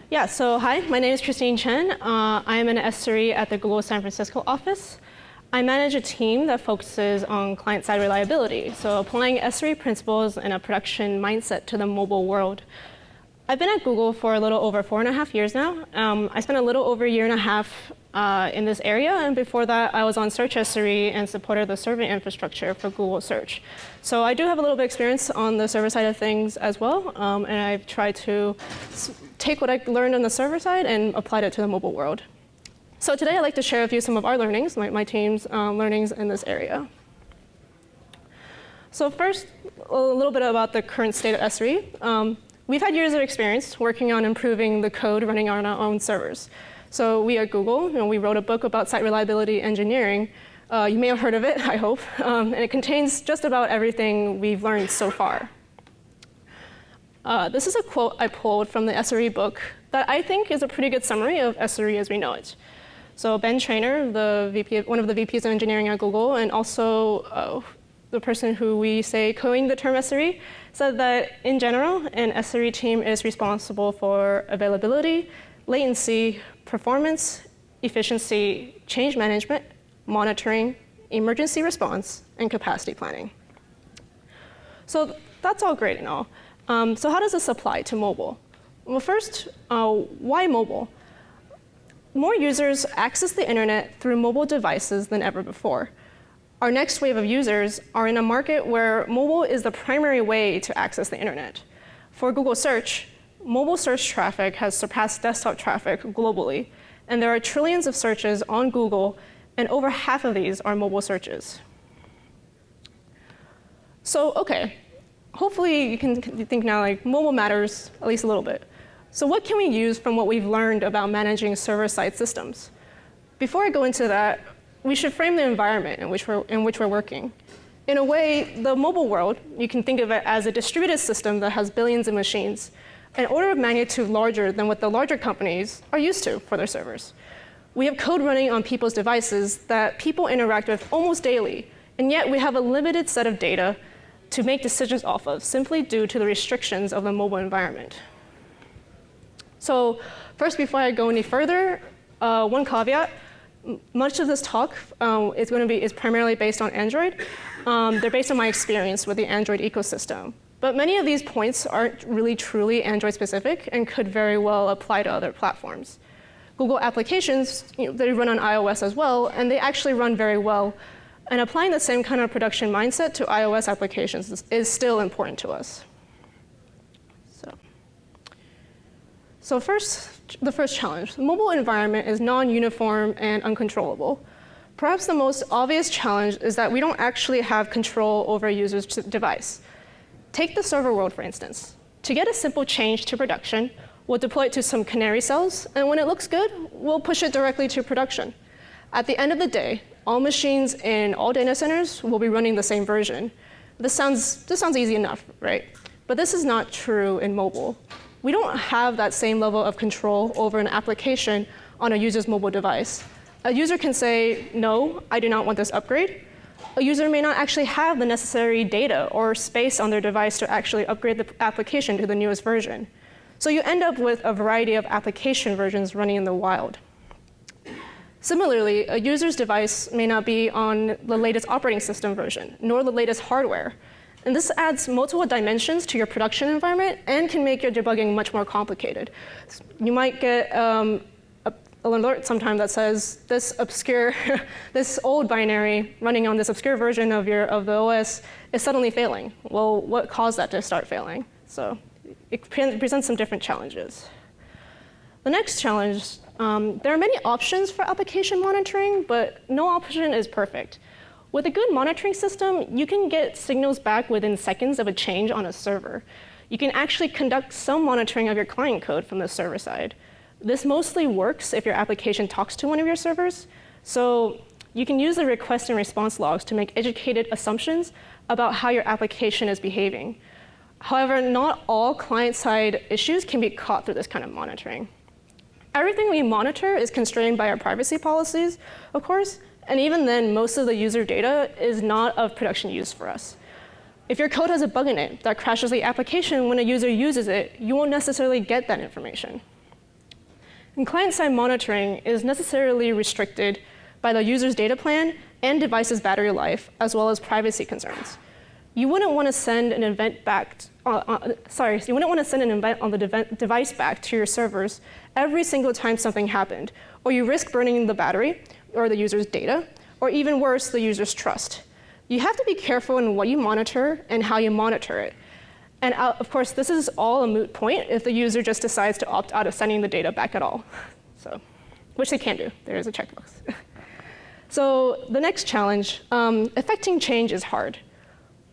Yeah, so hi, my name is Kristine Chen. I am an SRE at the Google San Francisco office. I manage a team that focuses on client-side reliability, so applying SRE principles and a production mindset to the mobile world. I've been at Google for a little over 4.5 years now. I spent a little over a year and a half in this area, and before that I was on Search SRE and supported the serving infrastructure for Google Search. So I do have a little bit of experience on the server side of things as well, and I've tried to take what I learned on the server side and applied it to the mobile world. So today I'd like to share with you some of our learnings, my team's learnings in this area. So first, a little bit about the current state of SRE. We've had years of experience working on improving the code running on our own servers. So we at Google, we wrote a book about site reliability engineering. You may have heard of it, I hope. And it contains just about everything we've learned so far. This is a quote I pulled from the SRE book that I think is a pretty good summary of SRE as we know it. So Ben Traynor, one of the VPs of engineering at Google, and also the person who we say coined the term SRE, said that in general, an SRE team is responsible for availability, latency, performance, efficiency, change management, monitoring, emergency response, and capacity planning. So that's all great and all. So how does this apply to mobile? Well, first, why mobile? More users access the internet through mobile devices than ever before. Our next wave of users are in a market where mobile is the primary way to access the internet. For Google Search, mobile search traffic has surpassed desktop traffic globally, and there are trillions of searches on Google, and over half of these are mobile searches. So, okay, hopefully you can think now like mobile matters at least a little bit. So what can we use from what we've learned about managing server-side systems? Before I go into that, we should frame the environment in which we're working. In a way, the mobile world, you can think of it as a distributed system that has billions of machines, an order of magnitude larger than what the larger companies are used to for their servers. We have code running on people's devices that people interact with almost daily, and yet we have a limited set of data to make decisions off of, simply due to the restrictions of the mobile environment. So first, before I go any further, one caveat. Much of this talk is primarily based on Android. They're based on my experience with the Android ecosystem. But many of these points aren't really truly Android specific and could very well apply to other platforms. Google applications, they run on iOS as well, and they actually run very well. And applying the same kind of production mindset to iOS applications is still important to us. So first, the first challenge. The mobile environment is non-uniform and uncontrollable. Perhaps the most obvious challenge is that we don't actually have control over a user's device. Take the server world, for instance. To get a simple change to production, we'll deploy it to some canary cells, and when it looks good, we'll push it directly to production. At the end of the day, all machines in all data centers will be running the same version. This sounds easy enough, right? But this is not true in mobile. We don't have that same level of control over an application on a user's mobile device. A user can say, no, I do not want this upgrade. A user may not actually have the necessary data or space on their device to actually upgrade the application to the newest version. So you end up with a variety of application versions running in the wild. Similarly, a user's device may not be on the latest operating system version, nor the latest hardware. And this adds multiple dimensions to your production environment and can make your debugging much more complicated. You might get an alert sometime that says this obscure, this old binary running on this obscure version of the OS is suddenly failing. Well, what caused that to start failing? So it presents some different challenges. The next challenge, there are many options for application monitoring, but no option is perfect. With a good monitoring system, you can get signals back within seconds of a change on a server. You can actually conduct some monitoring of your client code from the server side. This mostly works if your application talks to one of your servers. So you can use the request and response logs to make educated assumptions about how your application is behaving. However, not all client-side issues can be caught through this kind of monitoring. Everything we monitor is constrained by our privacy policies, of course. And even then, most of the user data is not of production use for us. If your code has a bug in it that crashes the application when a user uses it, you won't necessarily get that information. And client-side monitoring is necessarily restricted by the user's data plan and device's battery life, as well as privacy concerns. You wouldn't want to send an event back, you wouldn't want to send an event on the device back to your servers every single time something happened, or you risk burning the battery or the user's data, or even worse, the user's trust. You have to be careful in what you monitor and how you monitor it. And of course, this is all a moot point if the user just decides to opt out of sending the data back at all. So, which they can do. There is a checkbox. So the next challenge, effecting change is hard.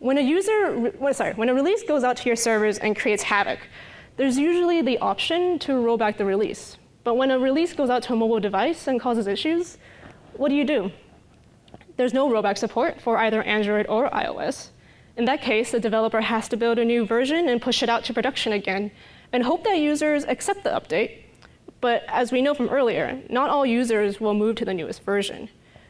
When a release goes out to your servers and creates havoc, there's usually the option to roll back the release. But when a release goes out to a mobile device and causes issues, what do? There's no rollback support for either Android or iOS. In that case, the developer has to build a new version and push it out to production again, and hope that users accept the update. But as we know from earlier, not all users will move to the newest version.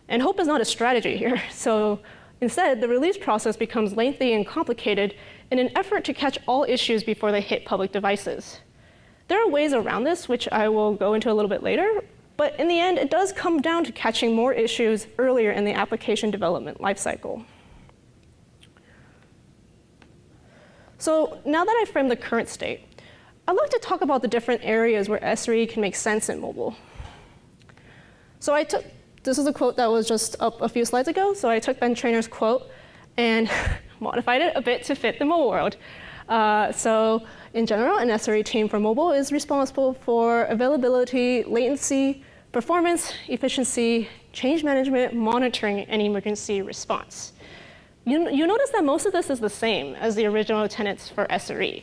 And hope is not a strategy here. So instead, the release process becomes lengthy and complicated in an effort to catch all issues before they hit public devices. There are ways around this, which I will go into a little bit later, but in the end, it does come down to catching more issues earlier in the application development lifecycle. So now that I've framed the current state, I'd like to talk about the different areas where SRE can make sense in mobile. So this is a quote that was just up a few slides ago. So I took Ben Trainor's quote and modified it a bit to fit the mobile world. So in general, an SRE team for mobile is responsible for availability, latency, performance, efficiency, change management, monitoring, and emergency response. You notice that most of this is the same as the original tenets for SRE,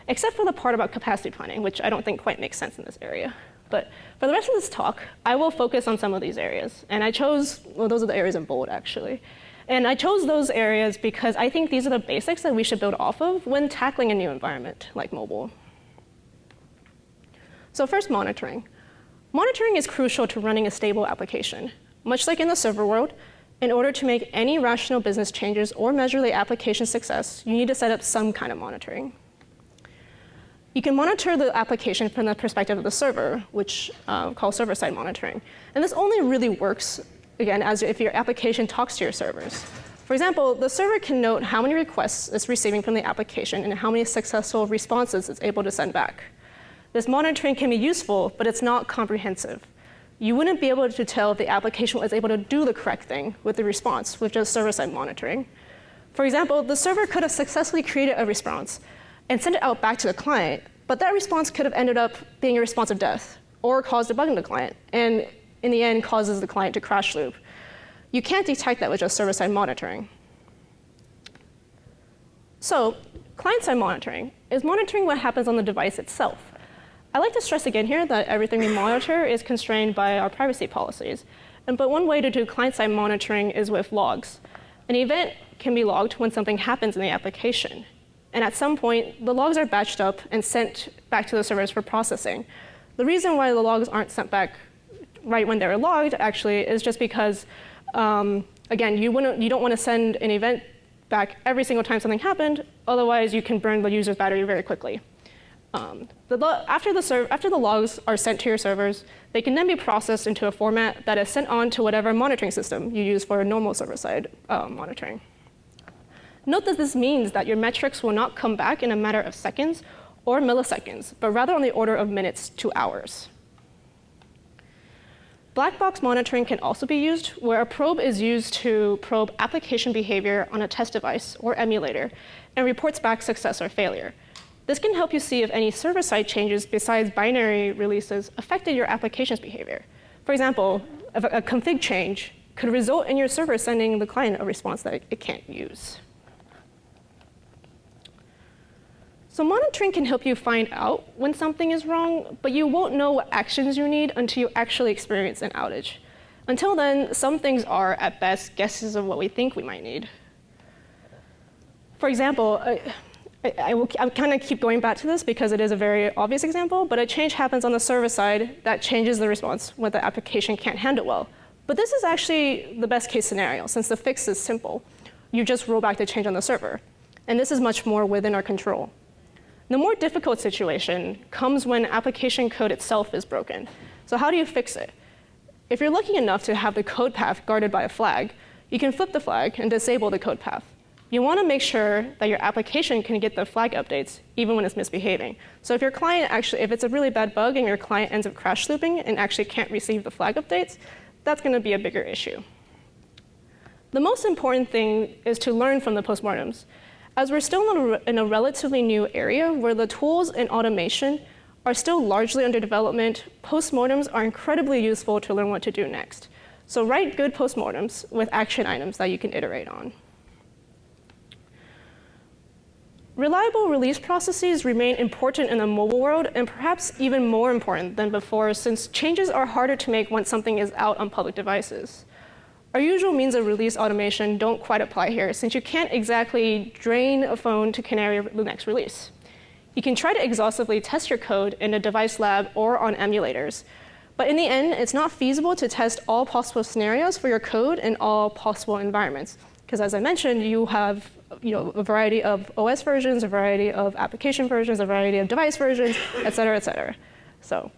except for the part about capacity planning, which I don't think quite makes sense in this area. But for the rest of this talk, I will focus on some of these areas. And I chose, well, those are the areas in bold, actually. And I chose those areas because I think these are the basics that we should build off of when tackling a new environment like mobile. So first, monitoring. Monitoring is crucial to running a stable application. Much like in the server world, in order to make any rational business changes or measure the application's success, you need to set up some kind of monitoring. You can monitor the application from the perspective of the server, which called server-side monitoring. And this only really works, again, as if your application talks to your servers. For example, the server can note how many requests it's receiving from the application and how many successful responses it's able to send back. This monitoring can be useful, but it's not comprehensive. You wouldn't be able to tell if the application was able to do the correct thing with the response with just server-side monitoring. For example, the server could have successfully created a response and sent it out back to the client, but that response could have ended up being a response of death or caused a bug in the client, and in the end causes the client to crash loop. You can't detect that with just server-side monitoring. So client-side monitoring is monitoring what happens on the device itself. I like to stress again here that everything we monitor is constrained by our privacy policies. But one way to do client-side monitoring is with logs. An event can be logged when something happens in the application. And at some point, the logs are batched up and sent back to the servers for processing. The reason why the logs aren't sent back right when they're logged, actually, is just because, again, you don't want to send an event back every single time something happened. Otherwise, you can burn the user's battery very quickly. After the logs are sent to your servers, they can then be processed into a format that is sent on to whatever monitoring system you use for normal server-side monitoring. Note that this means that your metrics will not come back in a matter of seconds or milliseconds, but rather on the order of minutes to hours. Black box monitoring can also be used where a probe is used to probe application behavior on a test device or emulator and reports back success or failure. This can help you see if any server-side changes besides binary releases affected your application's behavior. For example, if a config change could result in your server sending the client a response that it can't use. So monitoring can help you find out when something is wrong, but you won't know what actions you need until you actually experience an outage. Until then, some things are, at best, guesses of what we think we might need. For example, I'll kind of keep going back to this because it is a very obvious example, but a change happens on the server side that changes the response when the application can't handle well. But this is actually the best case scenario since the fix is simple. You just roll back the change on the server. And this is much more within our control. The more difficult situation comes when application code itself is broken. So how do you fix it? If you're lucky enough to have the code path guarded by a flag, you can flip the flag and disable the code path. You want to make sure that your application can get the flag updates even when it's misbehaving. So if your client if it's a really bad bug and your client ends up crash looping and actually can't receive the flag updates, that's going to be a bigger issue. The most important thing is to learn from the postmortems. As we're still in a relatively new area where the tools and automation are still largely under development, postmortems are incredibly useful to learn what to do next. So write good postmortems with action items that you can iterate on. Reliable release processes remain important in the mobile world and perhaps even more important than before since changes are harder to make once something is out on public devices. Our usual means of release automation don't quite apply here since you can't exactly drain a phone to canary the next release. You can try to exhaustively test your code in a device lab or on emulators, but in the end, it's not feasible to test all possible scenarios for your code in all possible environments. Because as I mentioned, you have a variety of OS versions, a variety of application versions, a variety of device versions, et cetera, et cetera. So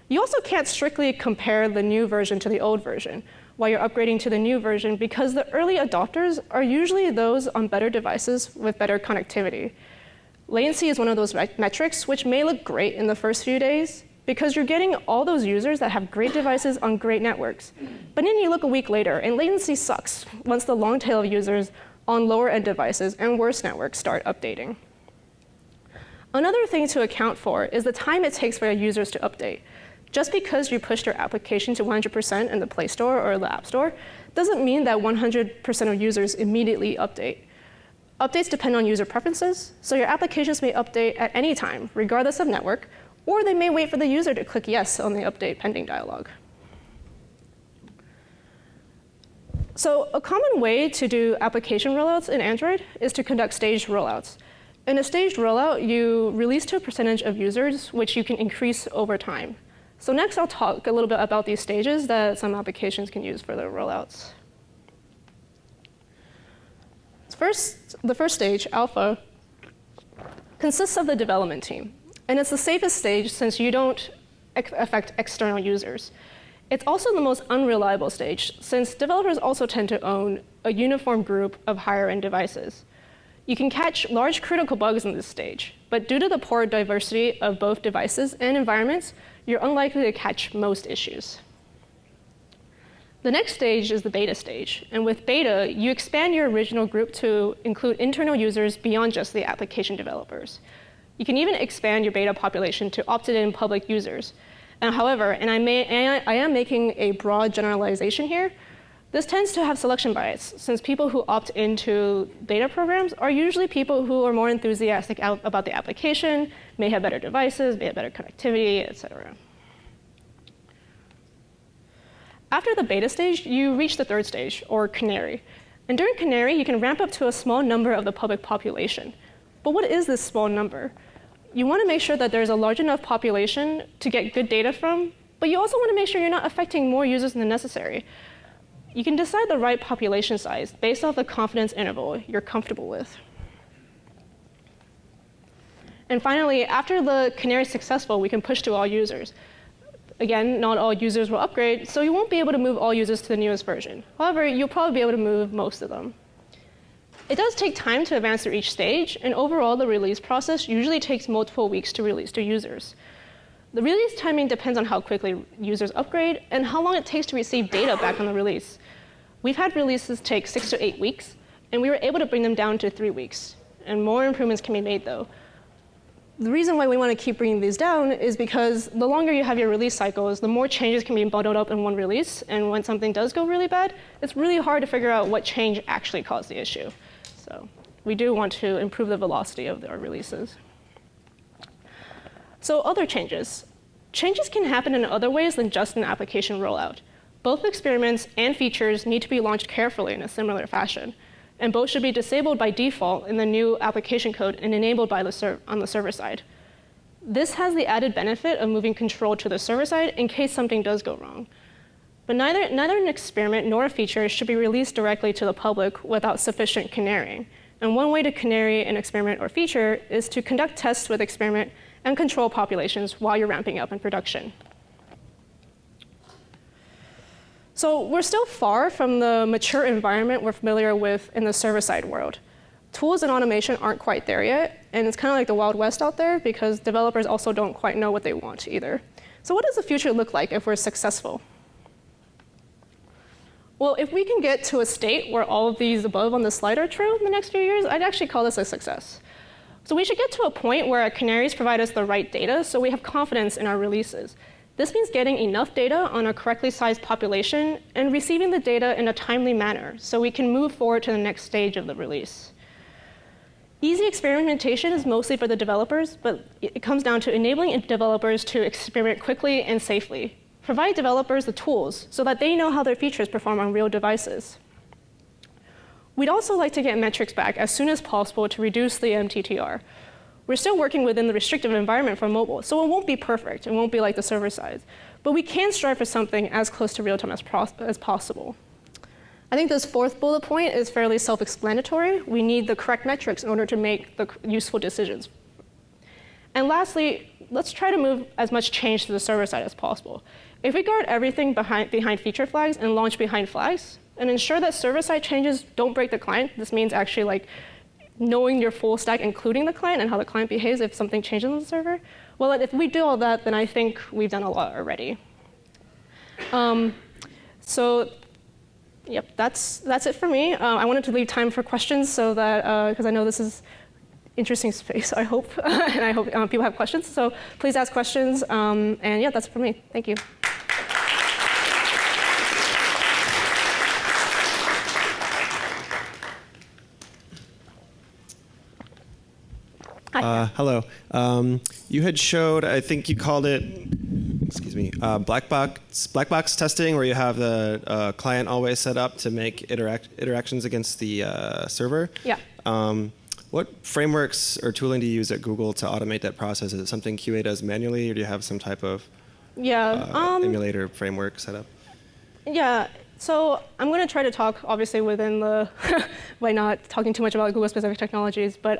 you also can't strictly compare the new version to the old version while you're upgrading to the new version because the early adopters are usually those on better devices with better connectivity. Latency is one of those metrics which may look great in the first few days because you're getting all those users that have great devices on great networks. But then you look a week later and latency sucks once the long tail of users on lower end devices and worse networks start updating. Another thing to account for is the time it takes for your users to update. Just because you pushed your application to 100% in the Play Store or the App Store doesn't mean that 100% of users immediately update. Updates depend on user preferences, so your applications may update at any time, regardless of network, or they may wait for the user to click yes on the update pending dialog. So a common way to do application rollouts in Android is to conduct staged rollouts. In a staged rollout, you release to a percentage of users, which you can increase over time. So next, I'll talk a little bit about these stages that some applications can use for their rollouts. The first stage, alpha, consists of the development team. And it's the safest stage since you don't affect external users. It's also the most unreliable stage since developers also tend to own a uniform group of higher-end devices. You can catch large critical bugs in this stage, but due to the poor diversity of both devices and environments, you're unlikely to catch most issues. The next stage is the beta stage, and with beta, you expand your original group to include internal users beyond just the application developers. You can even expand your beta population to opted-in public users. However, and I am making a broad generalization here, this tends to have selection bias, since people who opt into beta programs are usually people who are more enthusiastic about the application, may have better devices, may have better connectivity, et cetera. After the beta stage, you reach the third stage, or canary. And during canary, you can ramp up to a small number of the public population. But what is this small number? You want to make sure that there's a large enough population to get good data from, but you also want to make sure you're not affecting more users than necessary. You can decide the right population size based off the confidence interval you're comfortable with. And finally, after the canary is successful, we can push to all users. Again, not all users will upgrade, so you won't be able to move all users to the newest version. However, you'll probably be able to move most of them. It does take time to advance through each stage, and overall, the release process usually takes multiple weeks to release to users. The release timing depends on how quickly users upgrade and how long it takes to receive data back on the release. We've had releases take 6 to 8 weeks, and we were able to bring them down to 3 weeks. And more improvements can be made, though. The reason why we want to keep bringing these down is because the longer you have your release cycles, the more changes can be bundled up in one release. And when something does go really bad, it's really hard to figure out what change actually caused the issue. So we do want to improve the velocity of our releases. So other changes. Changes can happen in other ways than just an application rollout. Both experiments and features need to be launched carefully in a similar fashion. And both should be disabled by default in the new application code and enabled by on the server side. This has the added benefit of moving control to the server side in case something does go wrong. But neither an experiment nor a feature should be released directly to the public without sufficient canarying. And one way to canary an experiment or feature is to conduct tests with experiment and control populations while you're ramping up in production. So we're still far from the mature environment we're familiar with in the server-side world. Tools and automation aren't quite there yet, and it's kind of like the Wild West out there because developers also don't quite know what they want either. So what does the future look like if we're successful? Well, if we can get to a state where all of these above on the slide are true in the next few years, I'd actually call this a success. So we should get to a point where our canaries provide us the right data so we have confidence in our releases. This means getting enough data on a correctly sized population and receiving the data in a timely manner so we can move forward to the next stage of the release. Easy experimentation is mostly for the developers, but it comes down to enabling developers to experiment quickly and safely. Provide developers the tools so that they know how their features perform on real devices. We'd also like to get metrics back as soon as possible to reduce the MTTR. We're still working within the restrictive environment for mobile, so it won't be perfect. It won't be like the server side. But we can strive for something as close to real-time as possible. I think this fourth bullet point is fairly self-explanatory. We need the correct metrics in order to make the useful decisions. And lastly, let's try to move as much change to the server side as possible. If we guard everything behind feature flags and launch behind flags, and ensure that server-side changes don't break the client, this means actually like knowing your full stack, including the client and how the client behaves if something changes on the server. Well, if we do all that, then I think we've done a lot already. So, yep, that's it for me. I wanted to leave time for questions so that, because I know this is interesting space, I hope, and I hope people have questions. So please ask questions, and yeah, that's it for me. Thank you. Hello. You had showed, I think you called it, excuse me, black box testing, where you have the client always set up to make interactions against the server. Yeah. What frameworks or tooling do you use at Google to automate that process? Is it something QA does manually, or do you have some type of emulator framework set up? Yeah. So I'm going to try to talk, obviously, within the by not talking too much about Google-specific technologies, but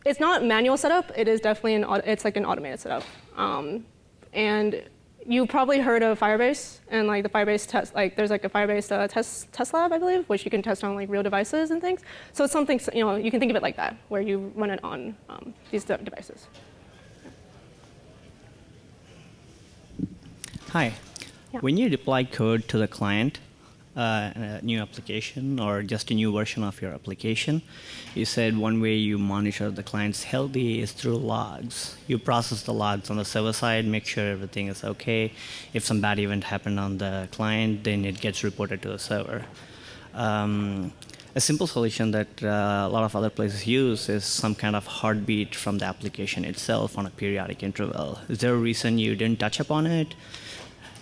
it's not manual setup. It is definitely it's like an automated setup. And you probably heard of Firebase and like the Firebase test. Like there's like a Firebase test lab, I believe, which you can test on like real devices and things. So it's something you can think of it like that, where you run it on these devices. Hi. Yeah. When you deploy code to the client, a new application or just a new version of your application, you said one way you monitor the client's healthy is through logs. You process the logs on the server side, make sure everything is okay. If some bad event happened on the client, then it gets reported to the server. A simple solution that a lot of other places use is some kind of heartbeat from the application itself on a periodic interval. Is there a reason you didn't touch upon it?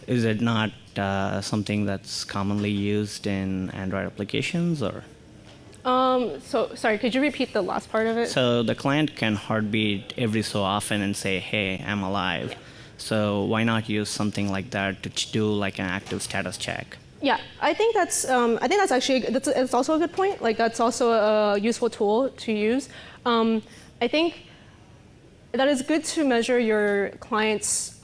Is it not something that's commonly used in Android applications, or? So sorry, could you repeat the last part of it? So the client can heartbeat every so often and say, "Hey, I'm alive." Yeah. So why not use something like that to do like an active status check? Yeah, I think that's actually it's also a good point. Like that's also a useful tool to use. I think that is good to measure your client's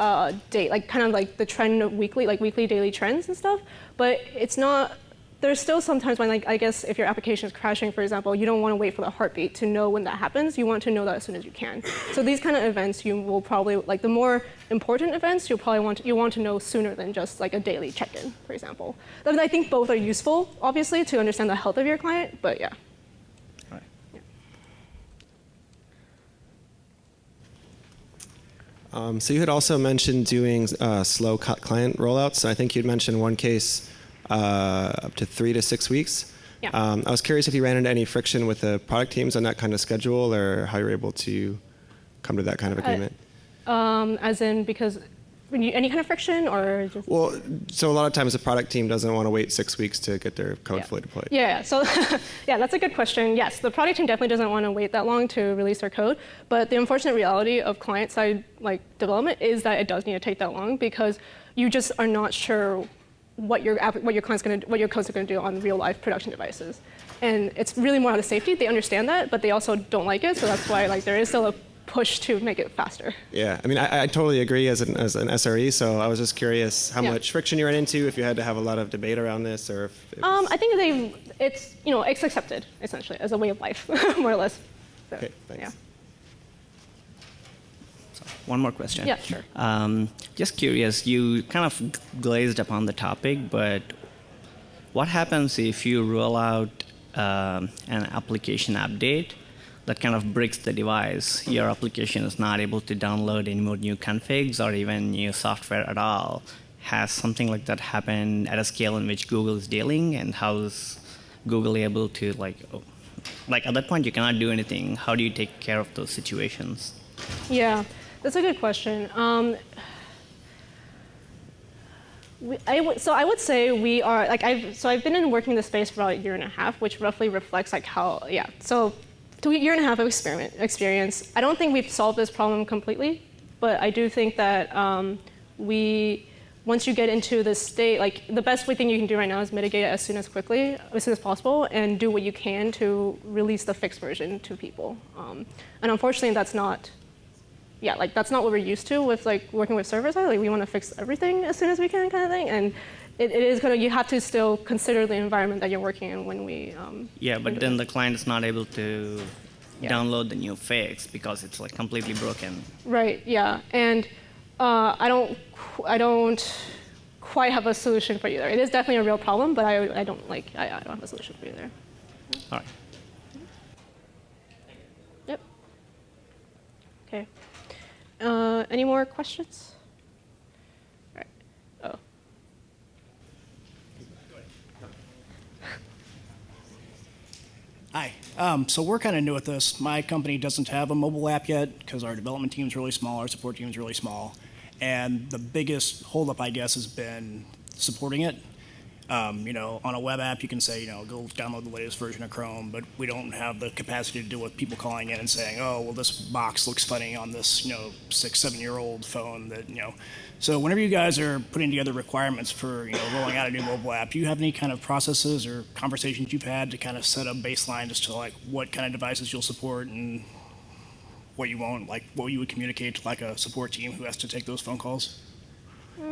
date, like kind of like the trend of weekly, daily trends and stuff. But it's not. There's still sometimes when, like, I guess if your application is crashing, for example, you don't want to wait for the heartbeat to know when that happens. You want to know that as soon as you can. So these kind of events, you will probably, like the more important events, you want to know sooner than just like a daily check-in, for example. I mean, I think both are useful, obviously, to understand the health of your client. But yeah. Right. Yeah. So you had also mentioned doing slow client rollouts. I think you'd mentioned one case. Up to 3 to 6 weeks. Yeah. I was curious if you ran into any friction with the product teams on that kind of schedule, or how you're able to come to that kind of agreement. As in, because any kind of friction, or just? Well, so a lot of times the product team doesn't want to wait 6 weeks to get their code fully deployed. Yeah. So yeah, that's a good question. Yes, the product team definitely doesn't want to wait that long to release their code. But the unfortunate reality of client-side development is that it does need to take that long, because you just are not sure what your code's going to do on real life production devices, and it's really more out of safety. They understand that, but they also don't like it. So that's why there is still a push to make it faster. Yeah, I mean, I totally agree as an SRE. So I was just curious how Yeah. much friction you ran into, if you had to have a lot of debate around this, or if it was... I think it's accepted essentially as a way of life, more or less. So, Okay, thanks. Yeah. One more question. Yeah, sure. Just curious, you kind of glazed upon the topic, but what happens if you roll out an application update that kind of breaks the device? Your application is not able to download any more new configs or even new software at all. Has something like that happened at a scale in which Google is dealing, and how is Google able to, like at that point you cannot do anything? How do you take care of those situations? Yeah, that's a good question. I would say we are, I've been working in this space for about a year and a half, which roughly reflects how, yeah. So a year and a half of experience. I don't think we've solved this problem completely, but I do think that once you get into this state, the best thing you can do right now is mitigate it as soon as possible, and do what you can to release the fixed version to people. And unfortunately, that's not what we're used to with working with server side. We want to fix everything as soon as we can, kind of thing. And it is you have to still consider the environment that you're working in when we. Yeah, but then the client is not able to download the new fix because it's completely broken. Right. Yeah. And I don't quite have a solution for you there. It is definitely a real problem, but I don't have a solution for you there. All right. Yep. Okay. Any more questions? All right. Oh. Hi. So we're kind of new at this. My company doesn't have a mobile app yet because our development team is really small, our support team is really small. And the biggest holdup, I guess, has been supporting it. On a web app, you can say, go download the latest version of Chrome, but we don't have the capacity to deal with people calling in and saying, oh, well, this box looks funny on this, 6-7-year-old phone that. So whenever you guys are putting together requirements for, rolling out a new mobile app, do you have any kind of processes or conversations you've had to kind of set a baseline as to what kind of devices you'll support and what you won't, what you would communicate to a support team who has to take those phone calls?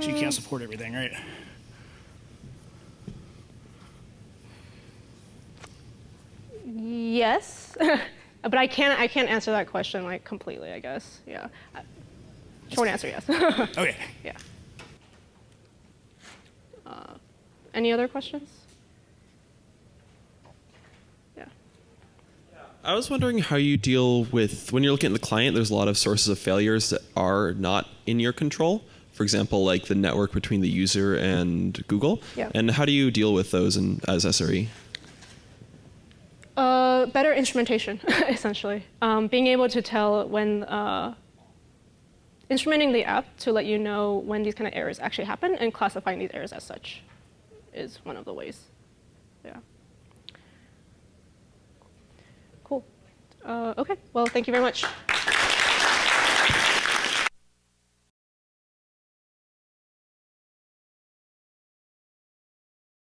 So you can't support everything, right? Yes, but I can't answer that question completely, I guess. Yeah. Short answer, yes. Okay. Yeah. Any other questions? Yeah. I was wondering how you deal with, when you're looking at the client, there's a lot of sources of failures that are not in your control. For example, the network between the user and Google. Yeah. And how do you deal with those as SRE? Better instrumentation, essentially. Being able to tell when, instrumenting the app to let you know when these kind of errors actually happen, and classifying these errors as such is one of the ways. Yeah. Cool. Okay, well, thank you very much.